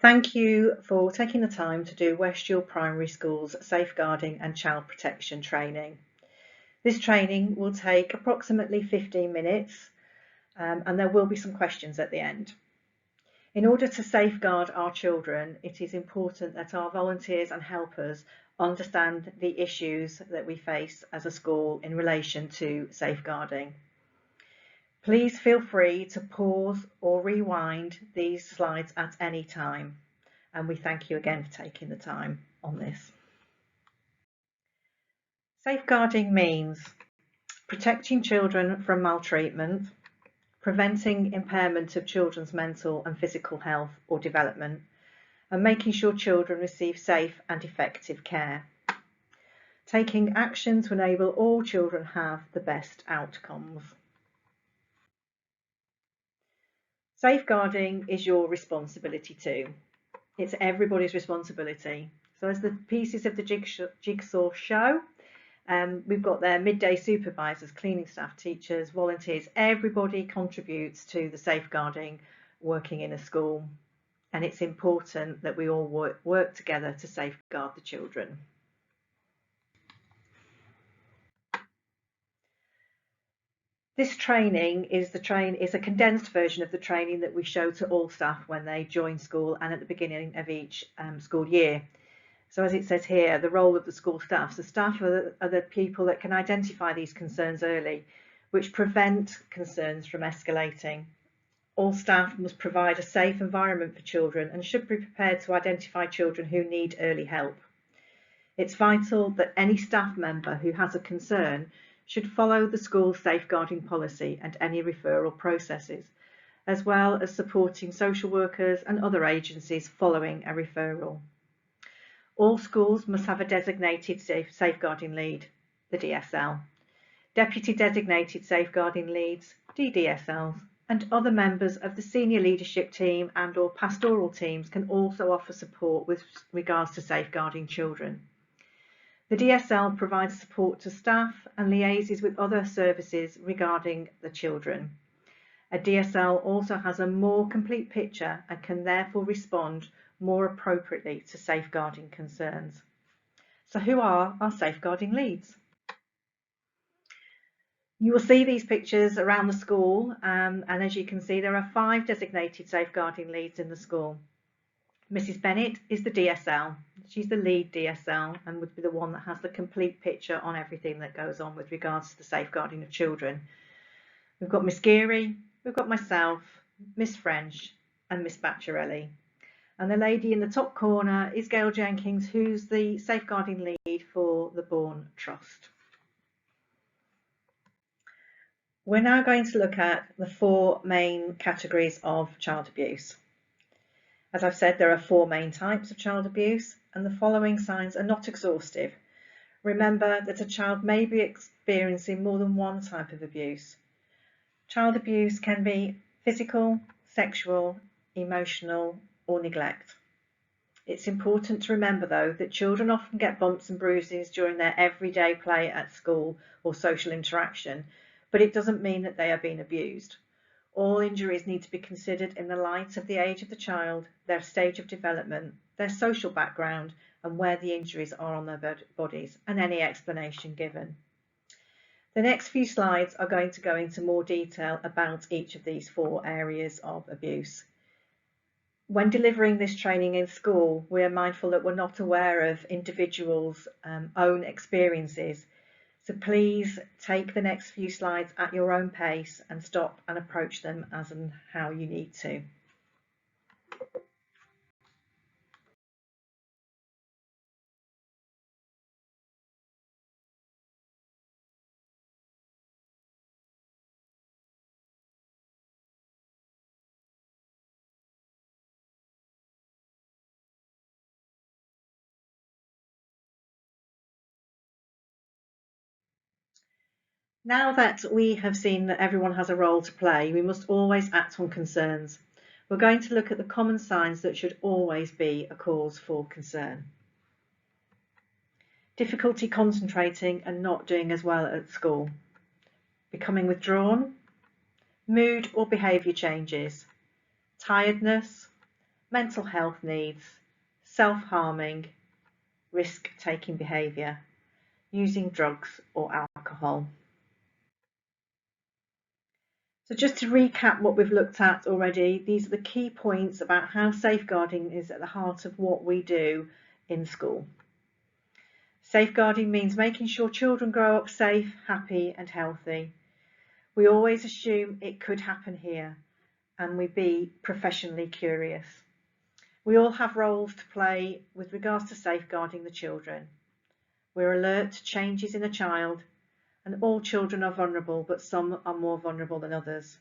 Thank you for taking the time to do Westfield Primary School's Safeguarding and Child Protection training. This training will take approximately 15 minutes and there will be some questions at the end. In order to safeguard our children, it is important that our volunteers and helpers understand the issues that we face as a school in relation to safeguarding. Please feel free to pause or rewind these slides at any time. And we thank you again for taking the time on this. Safeguarding means protecting children from maltreatment, preventing impairment of children's mental and physical health or development, and making sure children receive safe and effective care. Taking action to enable all children have the best outcomes. Safeguarding is your responsibility too. It's everybody's responsibility. So as the pieces of the jigsaw show, we've got their midday supervisors, cleaning staff, teachers, volunteers. Everybody contributes to the safeguarding working in a school. And it's important that we all work together to safeguard the children. This training is a condensed version of the training that we show to all staff when they join school and at the beginning of each school year. So as it says here, the role of the school staff. So staff are the people that can identify these concerns early, which prevent concerns from escalating. All staff must provide a safe environment for children and should be prepared to identify children who need early help. It's vital that any staff member who has a concern should follow the school's safeguarding policy and any referral processes, as well as supporting social workers and other agencies following a referral. All schools must have a designated safeguarding lead, the DSL. Deputy designated safeguarding leads, DDSLs, and other members of the senior leadership team and/or pastoral teams can also offer support with regards to safeguarding children. The DSL provides support to staff and liaises with other services regarding the children. A DSL also has a more complete picture and can therefore respond more appropriately to safeguarding concerns. So who are our safeguarding leads? You will see these pictures around the school and as you can see there are 5 designated safeguarding leads in the school. Mrs. Bennett is the DSL. She's the lead DSL and would be the one that has the complete picture on everything that goes on with regards to the safeguarding of children. We've got Miss Geary, we've got myself, Miss French and Miss Bacciarelli. And the lady in the top corner is Gail Jenkins, who's the safeguarding lead for the Bourne Trust. We're now going to look at the 4 main categories of child abuse. As I've said, there are 4 main types of child abuse, and the following signs are not exhaustive. Remember that a child may be experiencing more than one type of abuse. Child abuse can be physical, sexual, emotional, or neglect. It's important to remember though that children often get bumps and bruises during their everyday play at school or social interaction, but it doesn't mean that they are being abused. All injuries need to be considered in the light of the age of the child, their stage of development, their social background, and where the injuries are on their bodies, and any explanation given. The next few slides are going to go into more detail about each of these 4 areas of abuse. When delivering this training in school, we are mindful that we're not aware of individuals' own experiences. So please take the next few slides at your own pace and stop and approach them as and how you need to. Now that we have seen that everyone has a role to play, we must always act on concerns. We're going to look at the common signs that should always be a cause for concern. Difficulty concentrating and not doing as well at school. Becoming withdrawn. Mood or behaviour changes. Tiredness. mental health needs, self-harming, risk-taking behaviour, using drugs or alcohol. So just to recap what we've looked at already, these are the key points about how safeguarding is at the heart of what we do in school. Safeguarding means making sure children grow up safe, happy and healthy. We always assume it could happen here and we be professionally curious. We all have roles to play with regards to safeguarding the children. We're alert to changes in a child, and all children are vulnerable, but some are more vulnerable than others.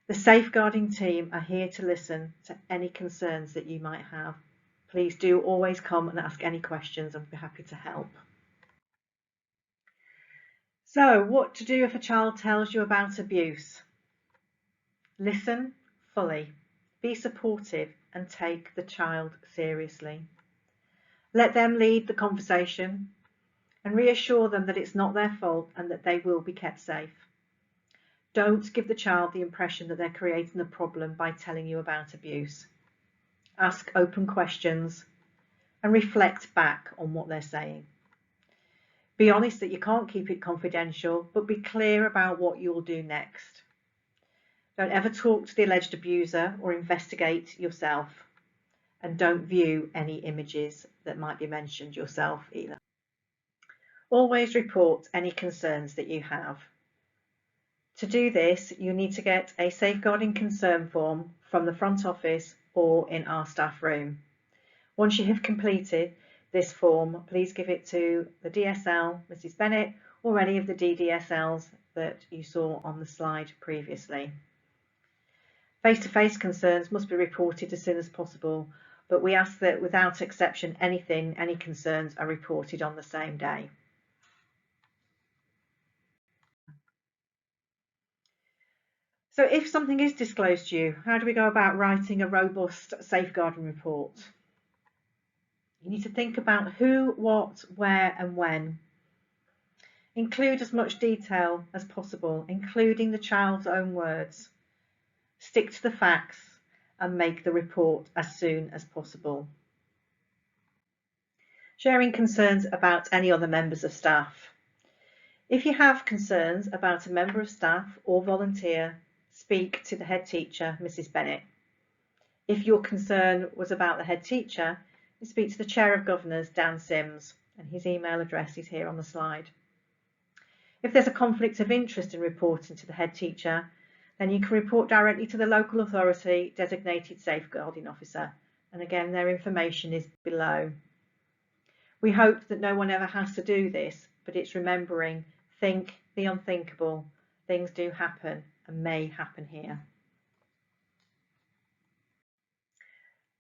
The safeguarding team are here to listen to any concerns that you might have. Please do always come and ask any questions. I'll be happy to help. So, what to do if a child tells you about abuse? Listen fully, be supportive and take the child seriously. Let them lead the conversation and reassure them that it's not their fault and that they will be kept safe. Don't give the child the impression that they're creating a problem by telling you about abuse. Ask open questions and reflect back on what they're saying. Be honest that you can't keep it confidential, but be clear about what you'll do next. Don't ever talk to the alleged abuser or investigate yourself, and don't view any images that might be mentioned yourself either. Always report any concerns that you have. To do this, you need to get a safeguarding concern form from the front office or in our staff room. Once you have completed this form, please give it to the DSL, Mrs. Bennett, or any of the DDSLs that you saw on the slide previously. Face-to-face concerns must be reported as soon as possible, but we ask that without exception any concerns are reported on the same day. So if something is disclosed to you, how do we go about writing a robust safeguarding report? You need to think about who, what, where and when. Include as much detail as possible, including the child's own words. Stick to the facts and make the report as soon as possible. Sharing concerns about any other members of staff. If you have concerns about a member of staff or volunteer, speak to the head teacher, Mrs. Bennett. If your concern was about the head teacher, you speak to the Chair of Governors, Dan Sims, and his email address is here on the slide. If there's a conflict of interest in reporting to the head teacher, then you can report directly to the local authority designated safeguarding officer, and again their information is below. We hope that no one ever has to do this, but it's remembering, think the unthinkable, things do happen and may happen here.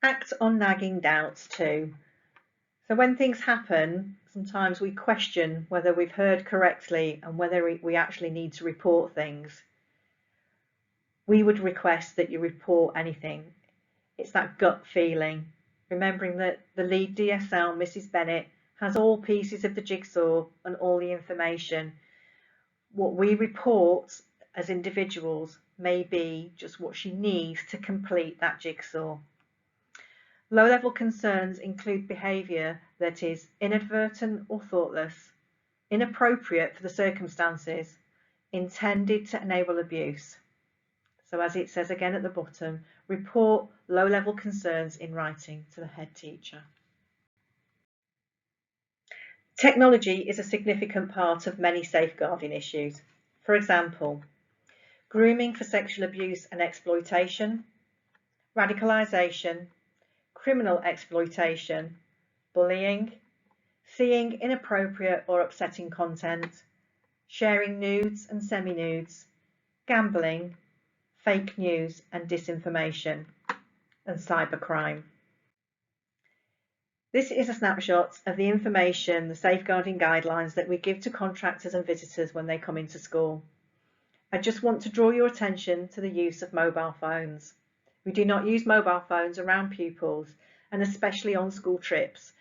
Act on nagging doubts too. So when things happen, sometimes we question whether we've heard correctly and whether we actually need to report things. We would request that you report anything. It's that gut feeling, remembering that the lead DSL, Mrs. Bennett, has all pieces of the jigsaw and all the information. What we report as individuals may be just what she needs to complete that jigsaw. Low-level concerns include behaviour that is inadvertent or thoughtless, inappropriate for the circumstances, intended to enable abuse. So as it says again at the bottom, report low-level concerns in writing to the head teacher. Technology is a significant part of many safeguarding issues. For example, grooming for sexual abuse and exploitation, radicalisation, criminal exploitation, bullying, seeing inappropriate or upsetting content, sharing nudes and semi-nudes, gambling, fake news and disinformation, and cybercrime. This is a snapshot of the information, the safeguarding guidelines that we give to contractors and visitors when they come into school. I just want to draw your attention to the use of mobile phones. We do not use mobile phones around pupils, and especially on school trips.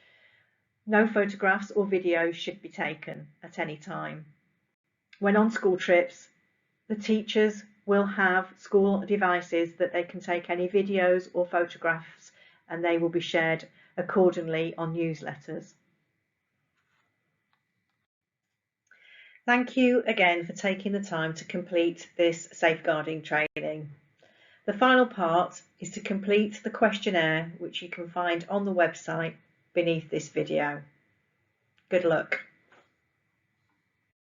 No photographs or videos should be taken at any time. When on school trips, the teachers will have school devices that they can take any videos or photographs and they will be shared accordingly on newsletters. Thank you again for taking the time to complete this safeguarding training. The final part is to complete the questionnaire, which you can find on the website beneath this video. Good luck.